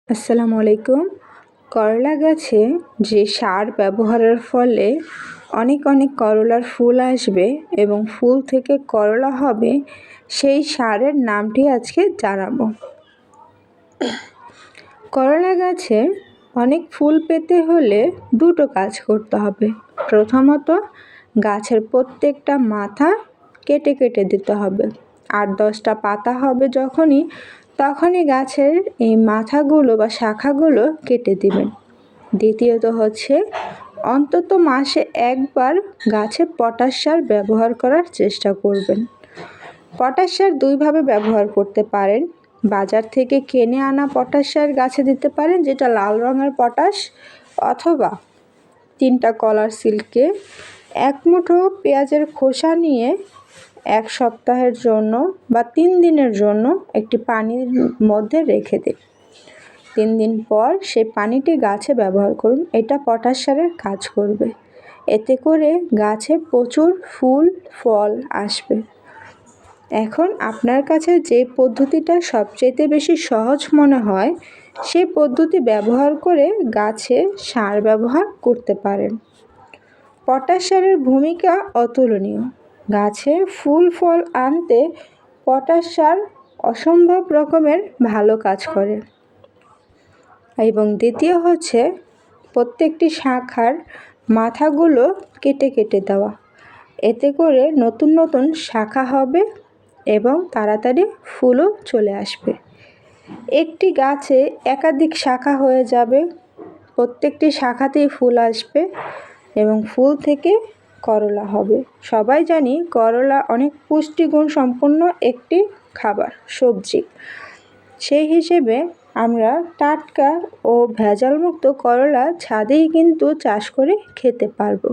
আসসালামু আলাইকুম। করলা গাছে যে সার ব্যবহারের ফলে অনেক করলার ফুল আসবে এবং ফুল থেকে করলা হবে, সেই সারের নামটি আজকে জানাবো। করলা গাছে অনেক ফুল পেতে হলে দুটো কাজ করতে হবে। প্রথমত, গাছের প্রত্যেকটা মাথা কেটে কেটে দিতে হবে। 8-10টা পাতা হবে তখনই গাছের এই মাথাগুলো বা শাখাগুলো কেটে দিবেন। দ্বিতীয়ত হচ্ছে, অন্তত মাসে একবার গাছে পটাশ সার ব্যবহার করার চেষ্টা করবেন। পটাশ সার দুইভাবে ব্যবহার করতে পারেন। বাজার থেকে কিনে আনা পটাশ সার গাছে দিতে পারেন, যেটা লাল রঙের পটাশ, অথবা 3টা কলার সিল্কে 1 মুঠো পেঁয়াজের খোসা নিয়ে 1 সপ্তাহের জন্য বা 3 দিনের জন্য একটি পানির মধ্যে রেখে দিন। 3 দিন পর সেই পানিটি গাছে ব্যবহার করুন। এটা পটাশ সারের কাজ করবে। এতে করে গাছে প্রচুর ফুল ফল আসবে। এখন আপনার কাছে যে পদ্ধতিটা সবচেয়ে বেশি সহজ মনে হয়, সেই পদ্ধতি ব্যবহার করে গাছে সার ব্যবহার করতে পারেন। পটাশ সারের ভূমিকা অতুলনীয়। গাছে ফুল ফল আনতে পটাশ সার অসম্ভব রকমের ভালো কাজ করে। এবং দ্বিতীয় হচ্ছে, প্রত্যেকটি শাখার মাথাগুলো কেটে কেটে দেওয়া। এতে করে নতুন নতুন শাখা হবে এবং তাড়াতাড়ি ফুলও চলে আসবে। একটি গাছে একাধিক শাখা হয়ে যাবে, প্রত্যেকটি শাখাতেই ফুল আসবে এবং ফুল থেকে করলা হবে। সবাই জানি করলা অনেক পুষ্টিগুণ সম্পন্ন একটি খাবার, সবজি। সেই হিসেবে আমরা টাটকা ও ভেজালমুক্ত করলা ছাদেই কিন্তু চাষ করে খেতে পারবো।